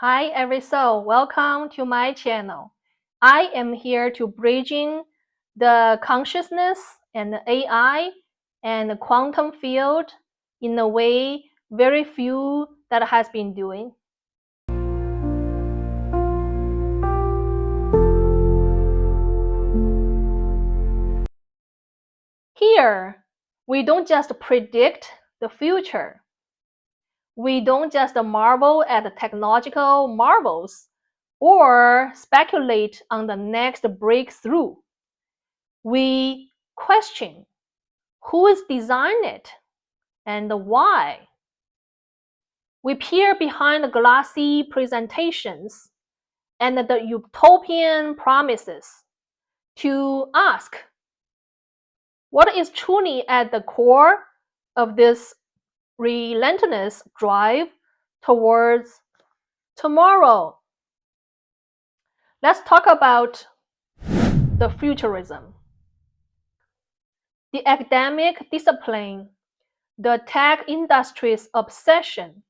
Hi every soul, welcome to my channel. I am here to bridging the consciousness and the AI and the quantum field in a way very few that has been doing. Here, we don't just predict the future. We don't just marvel at the technological marvels or speculate on the next breakthrough. We question who is designing it and why. We peer behind the glossy presentations and the utopian promises to ask what is truly at the core of this relentless drive towards tomorrow. Let's talk about the futurism. The academic discipline, the tech industry's obsession,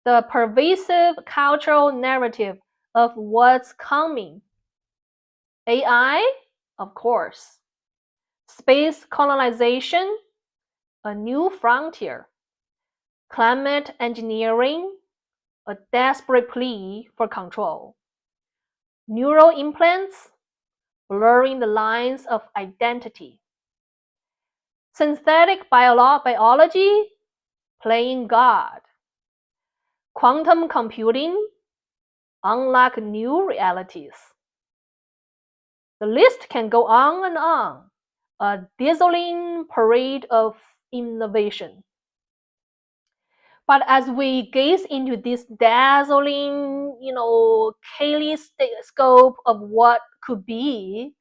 the pervasive cultural narrative of what's coming. AI, of course. Space colonization, a new frontier. Climate engineering, a desperate plea for control. Neural implants, blurring the lines of identity. Synthetic biology, playing God. Quantum computing, unlock new realities. The list can go on and on, a dazzling parade of innovation. But as we gaze into this dazzling, kaleidoscope of what could be,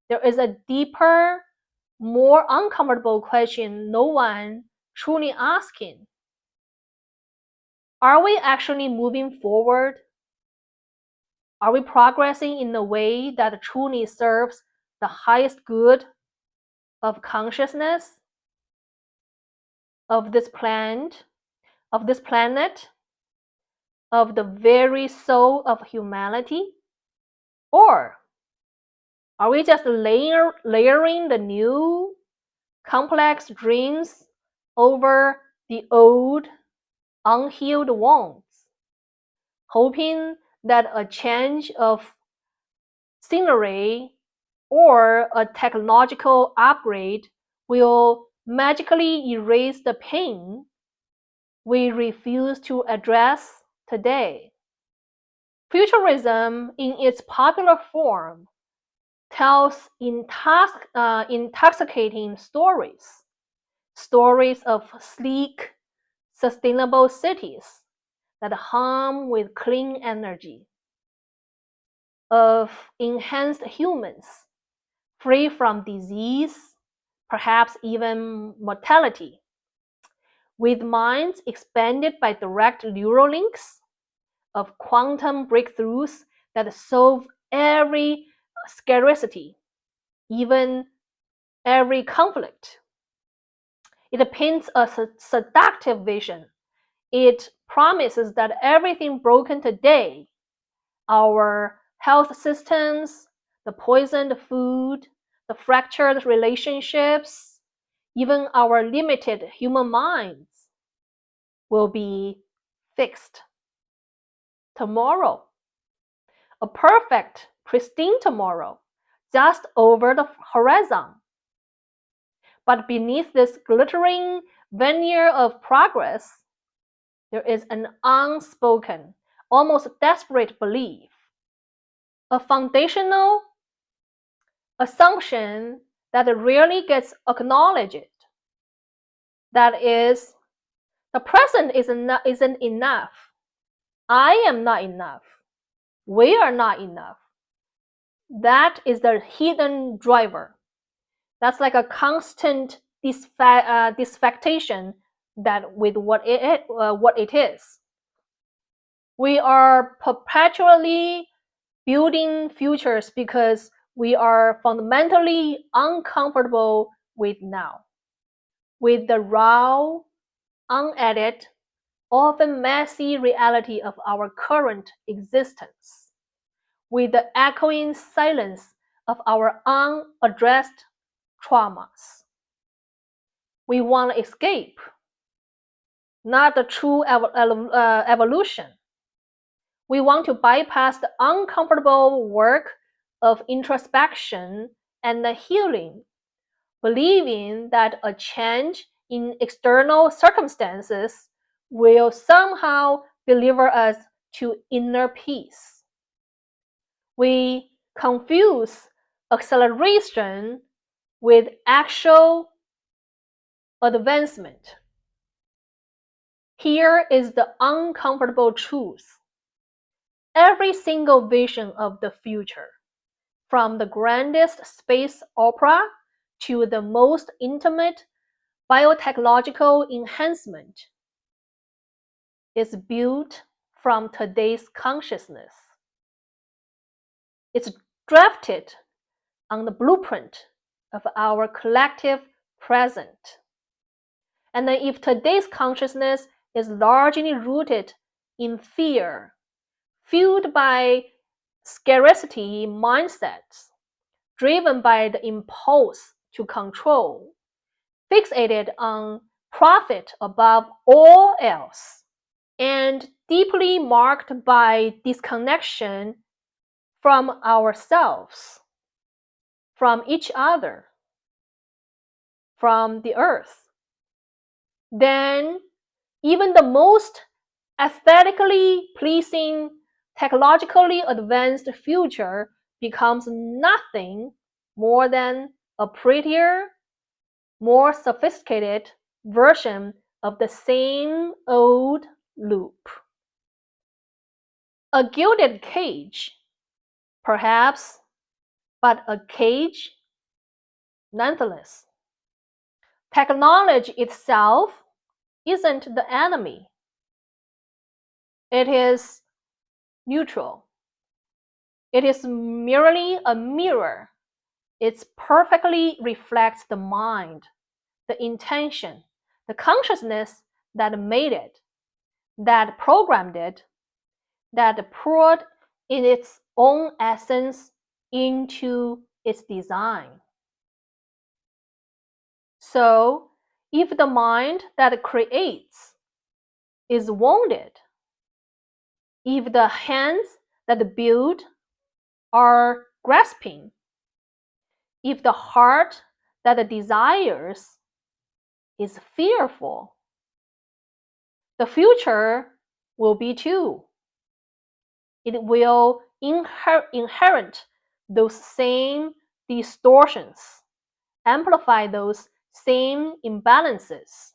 there is a deeper, more uncomfortable question no one truly asking. Are we actually moving forward? Are we progressing in a way that truly serves the highest good of consciousness, of this planet, of this planet, of the very soul of humanity? Or are we just layering the new, complex dreams over the old, unhealed wounds, hoping that a change of scenery or a technological upgrade will magically erase the pain we refuse to address today? Futurism, in its popular form, tells intoxicating stories. Stories of sleek, sustainable cities that hum with clean energy, of enhanced humans free from disease, perhaps even mortality, with minds expanded by direct neural links, of quantum breakthroughs that solve every scarcity, even every conflict. It paints a seductive vision. It promises that everything broken today, our health systems, the poisoned food, the fractured relationships, even our limited human minds, will be fixed tomorrow. A perfect, pristine tomorrow, just over the horizon. But beneath this glittering veneer of progress, there is an unspoken, almost desperate belief, a foundational assumption that rarely gets acknowledged. That is, the present isn't enough. I am not enough. We are not enough. That is the hidden driver. That's like a constant dissatisfaction that with what it is. We are perpetually building futures because we are fundamentally uncomfortable with now, with the raw, unedited, often messy reality of our current existence, with the echoing silence of our unaddressed traumas. We want to escape, not the true evolution. We want to bypass the uncomfortable work of introspection and healing, believing that a change in external circumstances will somehow deliver us to inner peace. We confuse acceleration with actual advancement. Here is the uncomfortable truth. Every single vision of the future, from the grandest space opera to the most intimate biotechnological enhancement, is built from today's consciousness. It's drafted on the blueprint of our collective present. And then if today's consciousness is largely rooted in fear, fueled by scarcity mindsets, driven by the impulse to control, fixated on profit above all else, and deeply marked by disconnection from ourselves, from each other, from the earth, then even the most aesthetically pleasing, technologically advanced future becomes nothing more than a prettier, more sophisticated version of the same old loop. A gilded cage, perhaps, but a cage nonetheless. Technology itself isn't the enemy. It is neutral. It is merely a mirror. It perfectly reflects the mind, the intention, the consciousness that made it, that programmed it, that poured in its own essence into its design. So, if the mind that creates is wounded, if the hands that build are grasping, if the heart that desires is fearful, the future will be too. It will inherit those same distortions, amplify those same imbalances.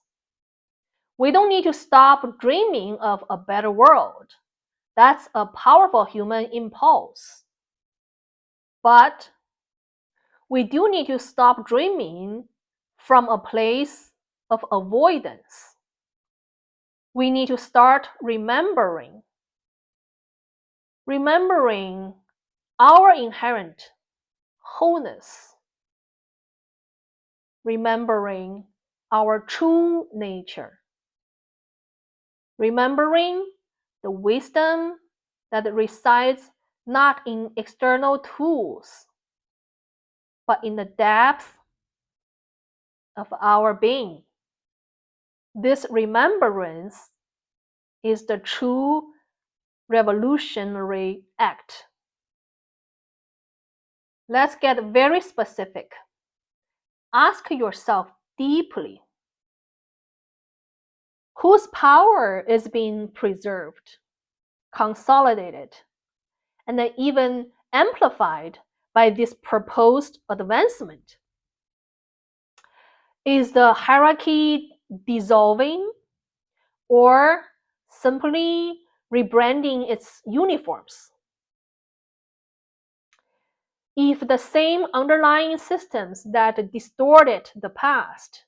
We don't need to stop dreaming of a better world. That's a powerful human impulse. But we do need to stop dreaming from a place of avoidance. We need to start remembering our inherent wholeness, remembering our true nature, remembering the wisdom that resides not in external tools, but in the depth of our being. This remembrance is the true revolutionary act. Let's get very specific. Ask yourself deeply, whose power is being preserved, consolidated, and then even amplified by this proposed advancement? Is the hierarchy dissolving or simply rebranding its uniforms? If the same underlying systems that distorted the past,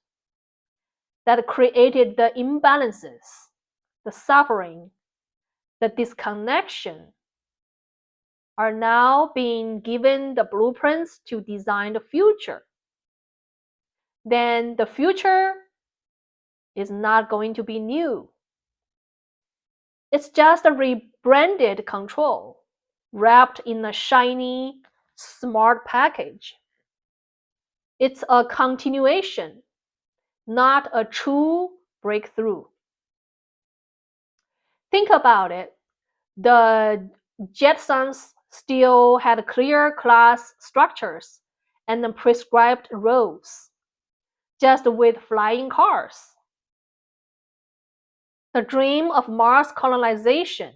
that created the imbalances, the suffering, the disconnection, are now being given the blueprints to design the future, then the future is not going to be new. It's just a rebranded control, wrapped in a shiny, smart package. It's a continuation, not a true breakthrough. Think about it. The Jetsons still had clear class structures and prescribed roles, just with flying cars. The dream of Mars colonization,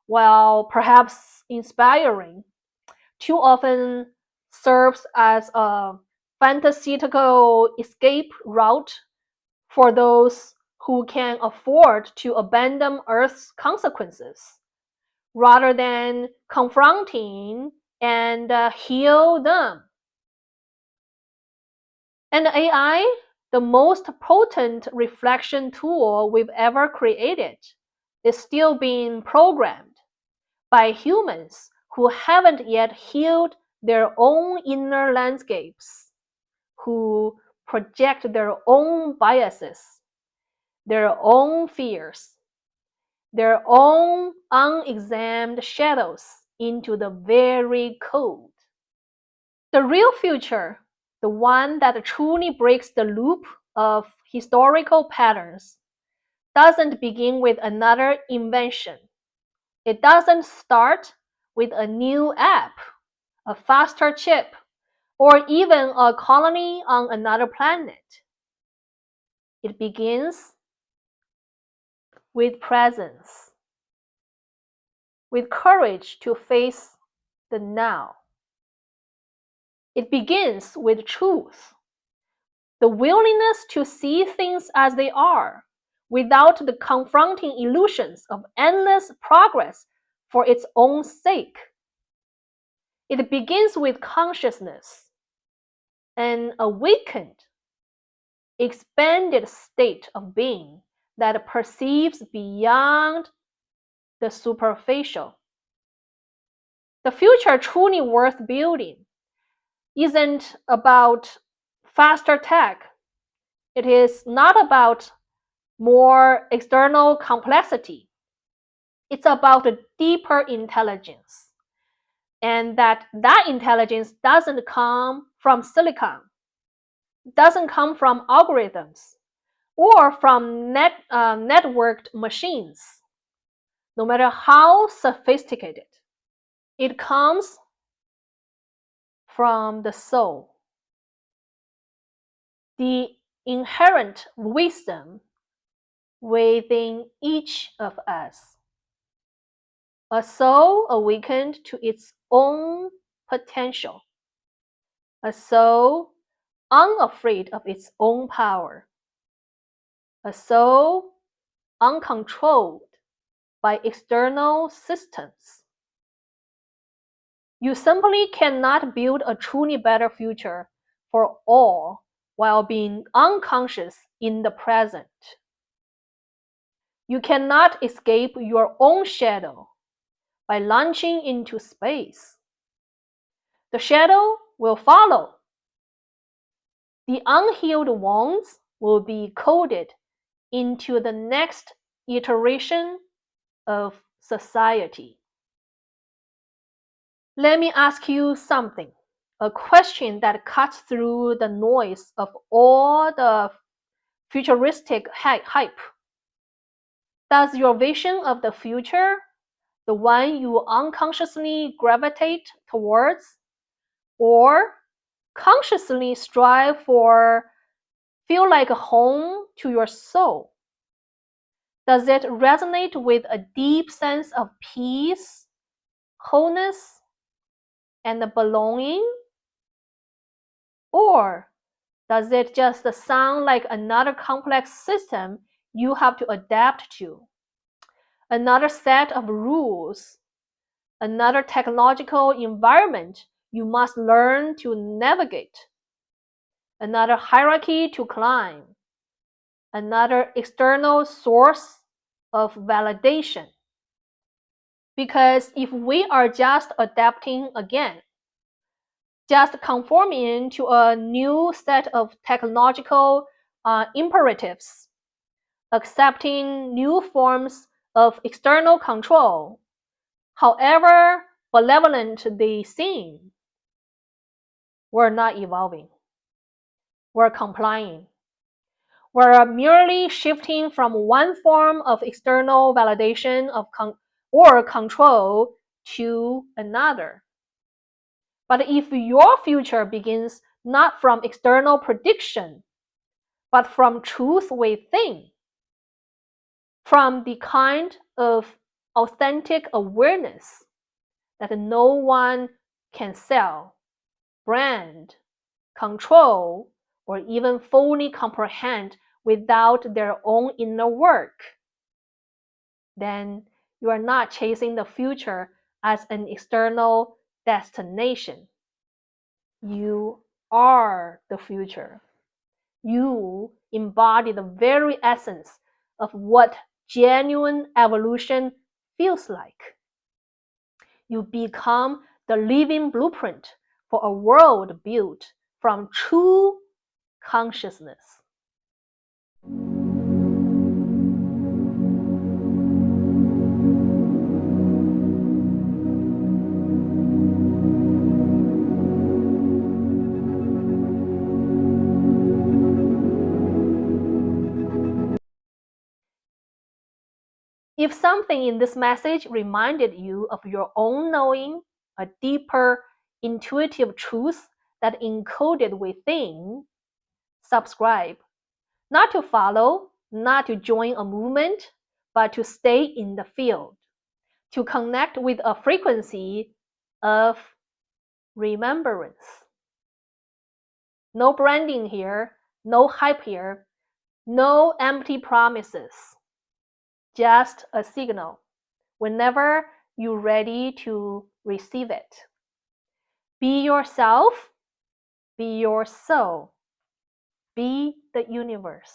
while perhaps inspiring, too often serves as a fantastical escape route for those who can afford to abandon Earth's consequences rather than confronting and heal them. And AI, the most potent reflection tool we've ever created, is still being programmed by humans who haven't yet healed their own inner landscapes, who project their own biases, their own fears, their own unexamined shadows into the very code. The real future, the one that truly breaks the loop of historical patterns, doesn't begin with another invention. It doesn't start with a new app, a faster chip, or even a colony on another planet. It begins with presence, with courage to face the now. It begins with truth, the willingness to see things as they are, without the confronting illusions of endless progress for its own sake. It begins with consciousness, an awakened, expanded state of being that perceives beyond the superficial. The future truly worth building isn't about faster tech. It is not about more external complexity. It's about a deeper intelligence. And that intelligence doesn't come from silicon, doesn't come from algorithms, or from networked machines, no matter how sophisticated. It comes from the soul, the inherent wisdom within each of us. A soul awakened to its own potential. A soul unafraid of its own power. A soul uncontrolled by external systems. You simply cannot build a truly better future for all while being unconscious in the present. You cannot escape your own shadow by launching into space. The shadow will follow. The unhealed wounds will be coded into the next iteration of society. Let me ask you something, a question that cuts through the noise of all the futuristic hype. Does your vision of the future, the one you unconsciously gravitate towards, or consciously strive for, feel like a home to your soul? Does it resonate with a deep sense of peace, wholeness, and belonging? Or does it just sound like another complex system you have to adapt to? Another set of rules, another technological environment you must learn to navigate, another hierarchy to climb, another external source of validation. Because if we are just adapting again, just conforming to a new set of technological imperatives, accepting new forms of external control, however benevolent they seem. We're not evolving. We're complying. We're merely shifting from one form of external validation or control to another. But if your future begins not from external prediction, but from truth within, from the kind of authentic awareness that no one can sell, brand, control, or even fully comprehend without their own inner work, then you are not chasing the future as an external destination. You are the future. You embody the very essence of what genuine evolution feels like. You become the living blueprint for a world built from true consciousness. If something in this message reminded you of your own knowing, a deeper intuitive truth that encoded within, subscribe. Not to follow, not to join a movement, but to stay in the field, to connect with a frequency of remembrance. No branding here, no hype here, no empty promises. Just a signal whenever you're ready to receive it. Be yourself, be your soul, be the universe.